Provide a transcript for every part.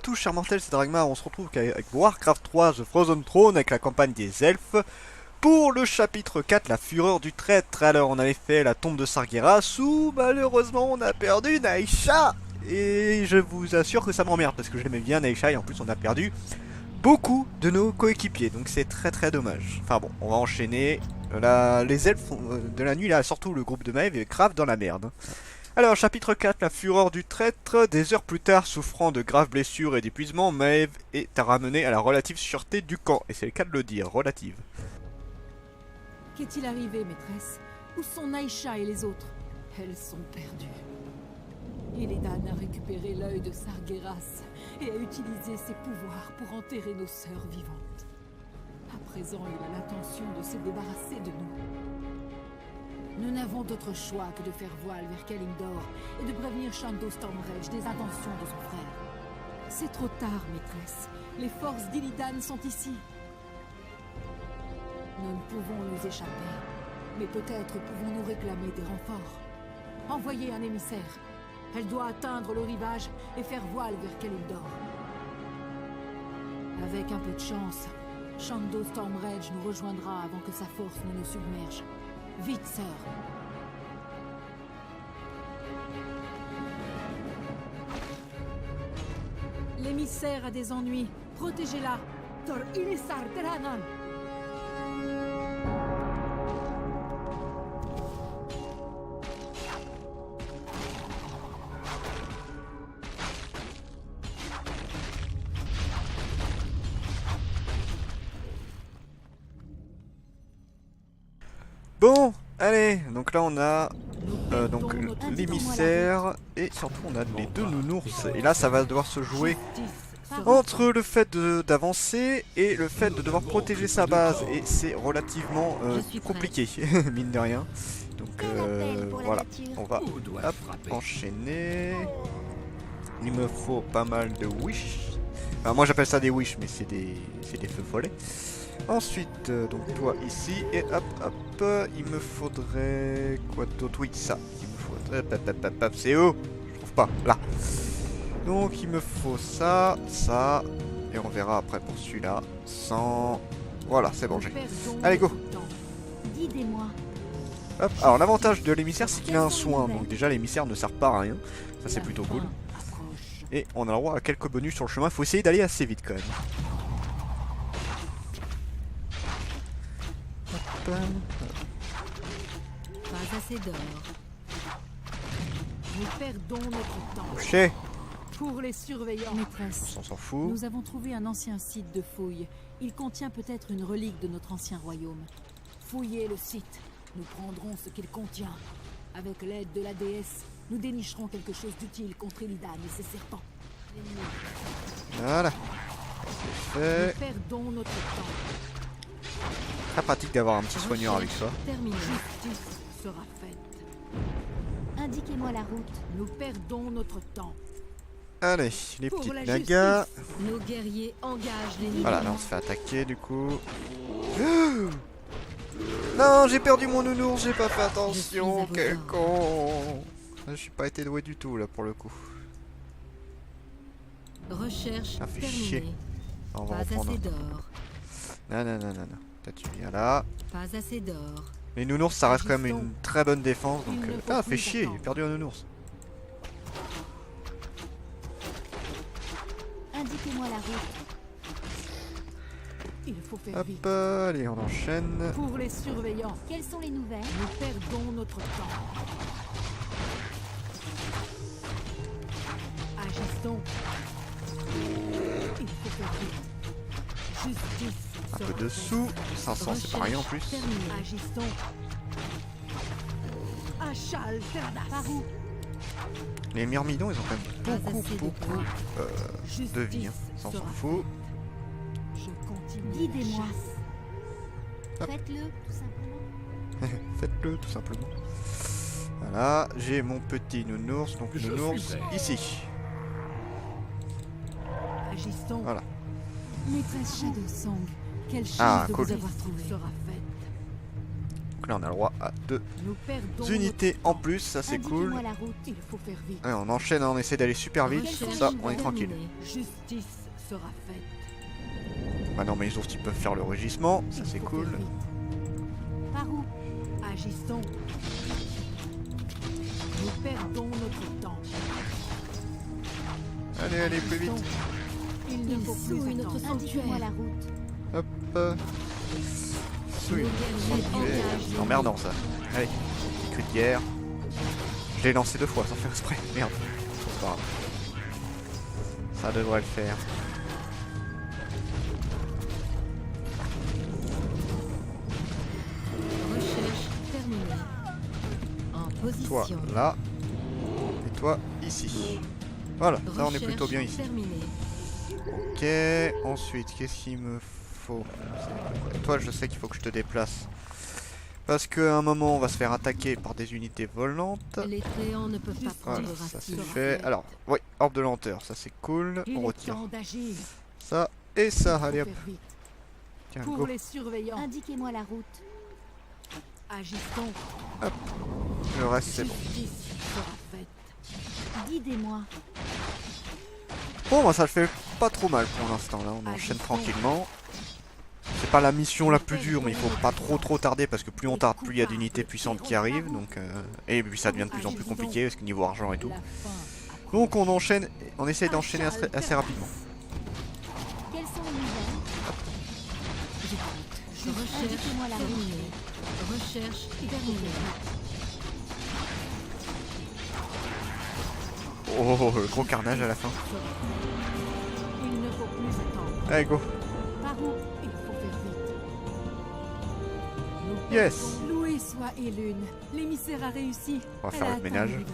à tous chers mortels, c'est Dragmar, on se retrouve avec Warcraft 3 The Frozen Throne avec la campagne des elfes pour le chapitre 4, la fureur du traître. Alors on avait fait la tombe de Sargeras où malheureusement on a perdu Naisha. Et je vous assure que ça m'emmerde parce que je l'aimais bien Naisha et en plus on a perdu beaucoup de nos coéquipiers, donc c'est très dommage. Enfin bon, on va enchaîner. Les elfes de la nuit là, surtout le groupe de Maeve est grave dans la merde. Alors, chapitre 4, la fureur du traître. Des heures plus tard, souffrant de graves blessures et d'épuisement, Maeve est ramenée à la relative sûreté du camp. Et c'est le cas de le dire, relative. Qu'est-il arrivé, maîtresse? Où sont Naisha et les autres? Elles sont perdues. Illidan a récupéré l'œil de Sargeras et a utilisé ses pouvoirs pour enterrer nos sœurs vivantes. À présent, il a l'intention de se débarrasser de nous. Nous n'avons d'autre choix que de faire voile vers Kalimdor et de prévenir Shan'do Stormrage des intentions de son frère. C'est trop tard, maîtresse. Les forces d'Illidan sont ici. Nous ne pouvons nous échapper, mais peut-être pouvons-nous réclamer des renforts. Envoyez un émissaire. Elle doit atteindre le rivage et faire voile vers Kalimdor. Avec un peu de chance, Shan'do Stormrage nous rejoindra avant que sa force ne nous submerge. Vite, sœur. L'émissaire a des ennuis. Protégez-la. Tor Inisar Teranan. Bon, allez, donc là on a donc l'émissaire et surtout on a les deux nounours. Et là ça va devoir se jouer entre le fait d'avancer et le fait de devoir protéger sa base. Et c'est relativement compliqué, mine de rien. Donc voilà, on va hop, enchaîner. Il me faut pas mal de wish. Enfin, moi j'appelle ça des wish, mais c'est des feux follets. Ensuite, donc toi ici, et hop, il me faudrait... Quoi d'autre? Oui, ça. Il me faudrait... C'est où? Je trouve pas. Là. Donc il me faut ça, ça, et on verra après pour celui-là. Sans... Voilà, c'est bon, j'ai. Allez, go. Hop, alors l'avantage de l'émissaire, c'est qu'il a un soin. Donc déjà, l'émissaire ne sert pas à rien. Ça, c'est plutôt cool. Et on a le droit à quelques bonus sur le chemin. Il faut essayer d'aller assez vite quand même. Pas assez d'or. Nous perdons notre temps. Couché. Pour les surveillants, maîtresse, On s'en fout. nous avons trouvé un ancien site de fouille. Il contient peut-être une relique de notre ancien royaume. Fouillez le site. Nous prendrons ce qu'il contient. Avec l'aide de la déesse, nous dénicherons quelque chose d'utile contre Illidan et ses serpents. Voilà. C'est fait. Nous perdons notre temps. Très pratique d'avoir un petit soigneur avec soi. Terminé. Justice sera faite. Indiquez-moi la route. Nous perdons notre temps. Allez, les Pour petites la nagas. justice, nos guerriers engagent les Voilà, là on se fait attaquer du coup. Non, j'ai perdu mon nounours, j'ai pas fait attention. Quel con. Je suis pas été doué du tout là pour le coup. Recherche Ça fait terminée. chier. On va Pas en prendre assez un. d'or. Non. Toi tu viens là. Pas assez d'or. Les nounours ça reste quand même une très bonne défense donc. Il ne faut Ah, plus fait chier, attendre. j'ai perdu un nounours. Indiquez-moi la route. Il faut faire Hop, vite. allez, on enchaîne. Pour les surveillants, Quelles sont les nouvelles? nous perdons notre temps. Agissons. Il faut faire vite. Justice. Un sera peu de faite. sous. 500 c'est pas rien en plus. Terminée. Agissons. Achal Teradas. Par où? Les myrmidons ils ont quand même Pas assez de beaucoup points. de vie. Hein. Ça on s'en fout. Je continue. Guidez-moi. la chasse. Hop. Faites-le, tout simplement. Faites-le tout simplement. Voilà, j'ai mon petit nounours, donc Je nounours suis prêt. ici. Agissons. Voilà. Maîtresse Shadowsong, quelle chance Ah, de cool. vous avoir trouvé. Sera faite. Donc là on a le droit à 2 Nous perdons unités notre en temps. plus, ça c'est cool. Indiquez-moi la route. Il faut faire vite. Ouais, on enchaîne, hein, on essaie d'aller super vite, comme Recherche ça on est tranquille. terminée. Justice sera faite. Bah non mais les ours ils peuvent faire le rugissement, ça Il c'est faut cool. faire vite. Par où? Agissons. Nous perdons notre temps. Allez, allez, plus vite. Agissons. Il ne faut plus souille notre attendre. Indiquez-moi la route. Hop. Souille. C'est emmerdant ça. Allez, cri de guerre. Je l'ai lancé 2 fois sans faire exprès. Merde. C'est pas grave. Ça devrait le faire. Recherche terminée. En Toi position. là. Et toi ici. Voilà, ça on est plutôt bien ici. Terminée. Ok, ensuite, qu'est-ce qu'il me faut? Toi, je sais qu'il faut que je te déplace. Parce qu'à un moment, on va se faire attaquer par des unités volantes. Les créants ne peuvent pas Voilà, prendre ça c'est racine. fait. Alors, oui, orbe de lenteur, ça c'est cool. Il On est retire temps d'agir. ça et ça. Il faut Allez hop, faire vite. tiens, Pour go. les surveillants, Indiquez-moi la route. agissons. Le reste, c'est bon. Justice sera faite. Guidez-moi. Bon, bah, ça le fait pas trop mal pour l'instant. Là, on enchaîne tranquillement. C'est pas la mission la plus dure, mais il faut pas trop tarder parce que plus on tarde, plus il y a d'unités puissantes qui arrivent. Donc, et puis ça devient de plus en plus compliqué parce que niveau argent et tout. La fin Donc on enchaîne, on essaye d'enchaîner assez rapidement. Quelles sont les nouvelles? Recherche Indiquez-moi la route. terminée. Recherche terminée. Oh, le gros carnage à la fin. Il ne faut plus attendre. Allez, go. Par où? Il faut faire vite. Nous Yes. perdons. Loué soit Elune. L'émissaire a réussi. On va Elle faire a le atteint ménage. rivage.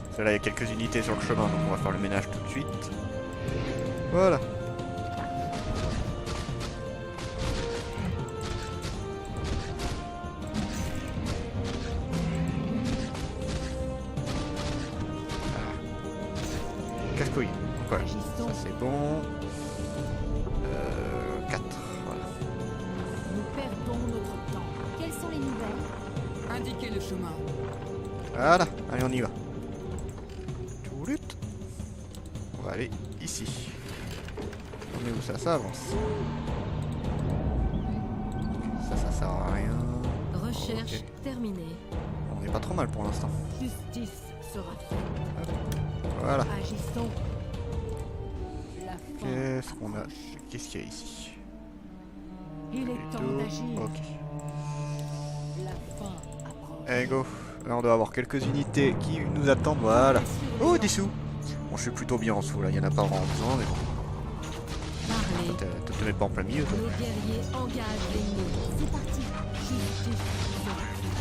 Parce que là, il y a quelques unités sur le chemin, donc on va faire le ménage tout de suite. Voilà. Casse-couille. Donc voilà, Agissons. ça c'est bon. 4, voilà. Nous perdons notre temps. Quelles sont les nouvelles? Indiquez le chemin. Voilà, allez on y va. Toulut. On va aller ici. On est où ça? Ça avance. Ça sert à rien. Recherche Ok. terminée. On est pas trop mal pour l'instant. Justice sera faite. Voilà. Agissons. La fin Qu'est-ce qu'on a? approche. Qu'est-ce qu'il y a ici? Il est temps Plutôt- d'agir. Ok. La fin approche. Allez go. Là on doit avoir quelques unités qui nous attendent. Voilà. Oh, des sous. Bon, je suis plutôt bien en dessous là. Il y en a pas vraiment besoin, mais bon. Parlez. Toi, te mets pas en plein milieu, toi. Nos guerriers engagent l'ennemi. C'est parti. Justice sera faite.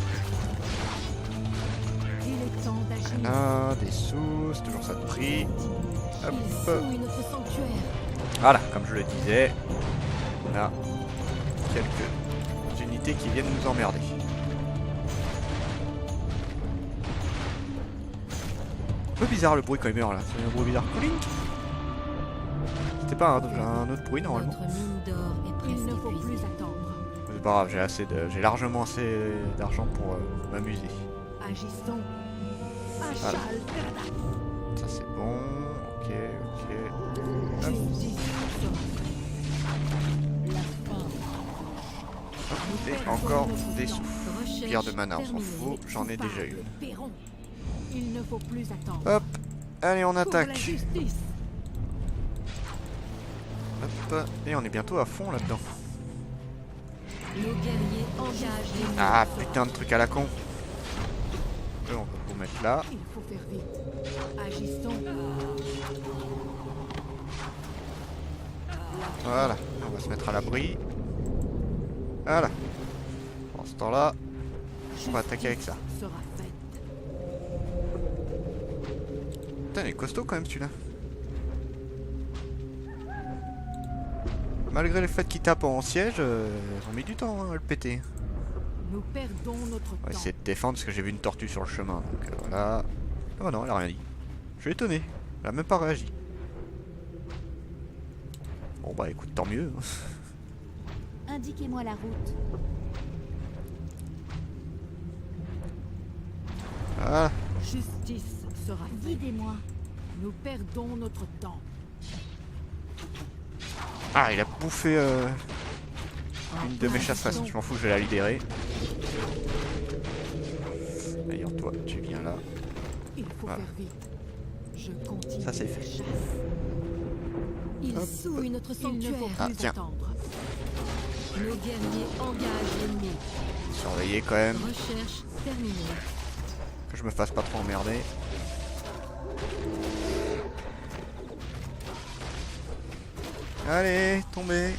Il est temps d'agir. Là, des sous. C'est toujours ça de prix. Ils Hop. souillent notre sanctuaire. Voilà, comme je le disais, on a quelques unités qui viennent nous emmerder. Un peu bizarre le bruit quand il meurt là, c'est un bruit bizarre. Clink. C'était pas un autre bruit normalement. Notre mine d'or est Il presque ne faut plus épuisée. attendre. C'est pas grave, j'ai largement assez d'argent pour m'amuser. Agissons. Voilà. Achal Terada. Ça c'est bon, ok. Hop. Justice sera faite. La fin. Et encore des sous. Recherche Pierre de mana, on s'en terminée. fout, j'en ai déjà eu. Le perron. Il ne faut plus attendre. Hop, allez on Pour la attaque. justice. Hop, et on est bientôt à fond là-dedans. Nos guerriers engagent l'ennemi. Ah putain de truc à la con. Eux, on peut vous mettre là. Il faut faire vite. Agissons. Voilà, on va se mettre à l'abri. Voilà. Pendant ce temps-là, on va attaquer avec ça. Justice sera faite. Putain, il est costaud quand même celui-là. Malgré le fait qu'il tape en siège, ils ont mis du temps hein, à le péter. Nous perdons notre On va temps. essayer de défendre parce que j'ai vu une tortue sur le chemin. Donc voilà. Oh non, elle a rien dit. Je suis étonné. Elle a même pas réagi. Bon bah écoute, tant mieux. Indiquez-moi la route. Voilà. Justice sera faite. Guidez-moi. Nous perdons notre temps. Ah, il a bouffé une de mes chasseresses. Je m'en fous, je vais la libérer. D'ailleurs, toi, tu viens là. Il faut Voilà. faire vite. Je continue Ça, c'est la fait. chasse. Ils Hop. souillent notre Il ne faut sanctuaire. Ah, plus tiens. attendre. Nos guerriers engagent l'ennemi. Surveiller quand même, Recherche terminée. que je me fasse pas trop emmerder. Allez, tombez.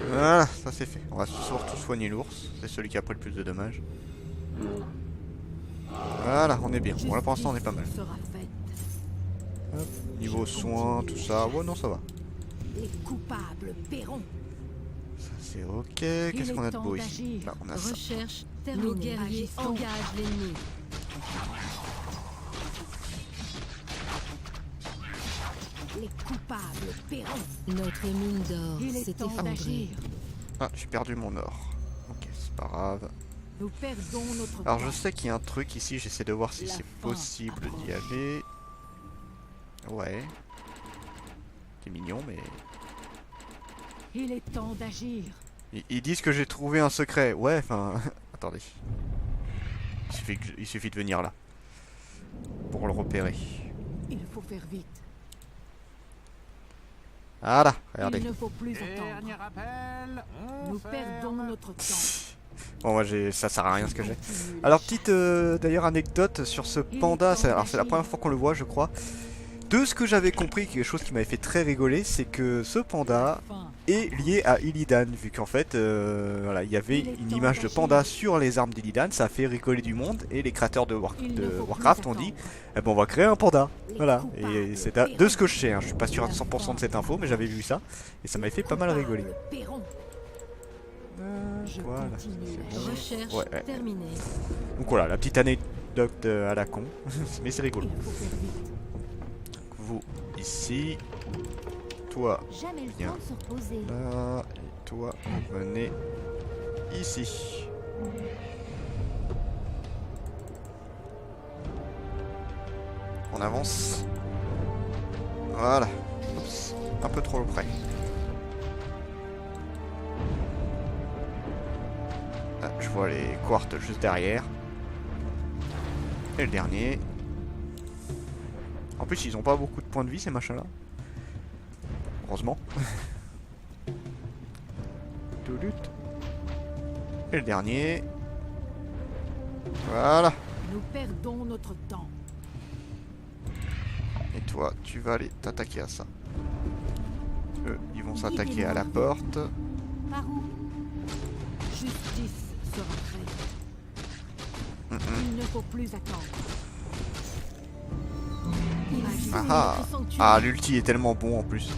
Voilà, ça c'est fait. On va surtout soigner l'ours. C'est celui qui a pris le plus de dommages. Voilà, on est bien. Bon, là pour l'instant on est pas mal. Justice sera faite. Niveau soins, tout ça. Ouais, non, ça va. Les coupables paieront. Ça c'est ok. Qu'est-ce qu'on a de beau ici? Là, on a ça. Recherche terminée. Nos guerriers Agissons. engagent l'ennemi. Les coupables paieront. Notre mine d'or Il est s'est temps effondrée. d'agir. Ah, j'ai perdu mon or. Ok, c'est pas grave. Nous perdons notre Alors temps. je sais qu'il y a un truc ici, j'essaie de voir si La c'est fin possible d'y aller. Ouais. C'est mignon, mais... Il est temps d'agir. Ils disent que j'ai trouvé un secret. Ouais, enfin... Attendez. Il suffit de venir là. Pour le repérer. Il faut faire vite. Voilà, regardez. Il ne faut plus attendre. Nous perdons notre temps. Bon, moi ça sert à rien ce que j'ai. Continue la Alors chasse. petite d'ailleurs anecdote sur ce panda, alors c'est la première fois qu'on le voit je crois. De ce que j'avais compris, quelque chose qui m'avait fait très rigoler, c'est que ce panda Fin. est lié à Illidan, vu qu'en fait voilà, il y avait une image de panda sur les armes d'Illidan, ça a fait rigoler du monde, et les créateurs de, Il ne faut plus Warcraft ont dit attendre. eh ben, on va créer un panda. Les Voilà, coupables et c'est paieront. de ce que je sais, hein. Je suis pas sûr à 100% de cette info, mais j'avais vu ça, et ça m'avait fait pas mal rigoler. Coupables paieront. Je Voilà, continue c'est la bon. chasse. Recherche Ouais, ouais. terminée. Donc voilà, la petite anecdote à la con, mais c'est rigolo. Il faut faire vite. Vous ici, toi Jamais le Bien. temps de se reposer. là, et toi vous venez ici. On avance. Voilà. Oups, un peu trop près. Ah, je vois les quartz juste derrière. Et le dernier. En plus, ils ont pas beaucoup de points de vie ces machins-là. Heureusement. Toulut. Et le dernier. Voilà. Nous perdons notre temps. Et toi, tu vas aller t'attaquer à ça. Eux, ils vont s'attaquer à la porte. Par où? Justice sera faite. Il ne faut plus attendre. Ils souillent Ah notre sanctuaire. ah, l'ulti est tellement bon en plus.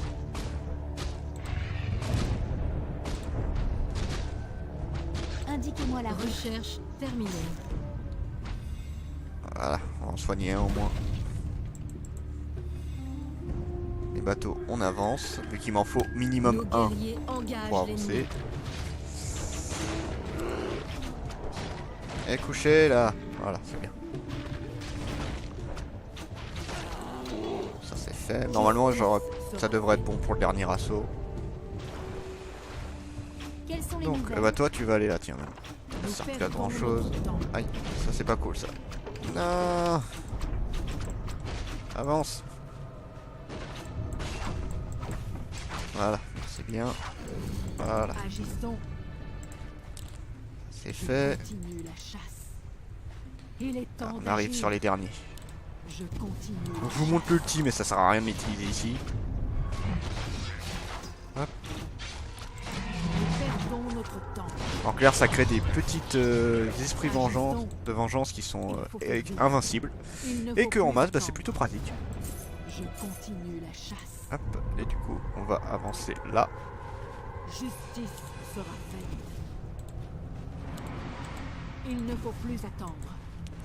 Indiquez-moi la rue. Recherche terminée. Voilà, on va en soigner un au moins. Les bateaux, on avance. Vu qu'il m'en faut minimum Nos un guerriers engagent pour l'ennemi. avancer. Et couché là. Voilà, c'est bien. Ça c'est fait. Normalement, genre, ça devrait être bon pour le dernier assaut. Quelles sont les Donc, nouvelles? bah toi, tu vas aller là, tiens. Même. Nous Ça sert plus à perdons grand chose. notre temps. Aïe, ça c'est pas cool ça. Non. Avance. Voilà, c'est bien. Voilà, Agissons. c'est Je fait. continue la chasse. Il est temps On arrive d'agir. sur les derniers. Je continue. Donc, je vous montre l'ulti, mais ça sert à rien de m'utiliser ici. Hop. Nous perdons notre temps. En clair, ça crée des petites esprits de vengeance qui sont invincibles. Il ne Et faut que en plus masse, bah, c'est attendre. plutôt pratique. Je continue la chasse. Hop, et du coup, on va avancer là. Justice sera faite. Il ne faut plus attendre.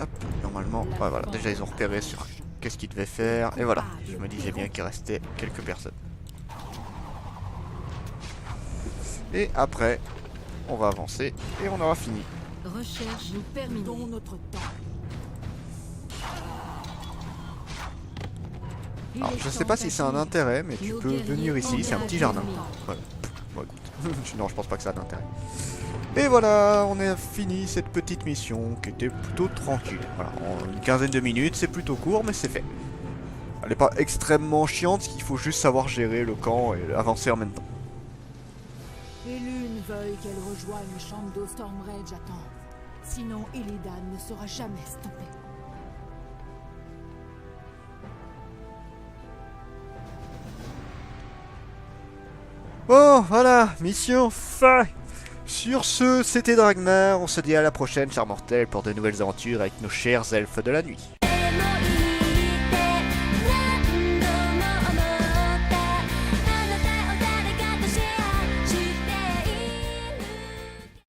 Hop, normalement, ouais, voilà, déjà ils ont repéré sur qu'est-ce qu'ils devaient faire, et voilà, je me disais bien qu'il restait quelques personnes. Et après, on va avancer, et on aura fini. Recherche Nous terminée. perdons notre temps. Alors je sais pas si c'est un intérêt, mais tu peux venir ici, c'est un petit jardin. Voilà. Bon écoute, non je pense pas que ça a d'intérêt. Et voilà, on a fini cette petite mission qui était plutôt tranquille. Voilà, en une quinzaine de minutes, c'est plutôt court, mais c'est fait. Elle n'est pas extrêmement chiante, il faut juste savoir gérer le camp et avancer en même temps. Et l'une veuille qu'elle rejoigne Shan'do Stormrage à temps. Sinon, Illidan ne sera jamais stoppé. Bon, voilà, mission fin. Sur ce, c'était Dragmar, on se dit à la prochaine, chers mortels, pour de nouvelles aventures avec nos chers elfes de la nuit.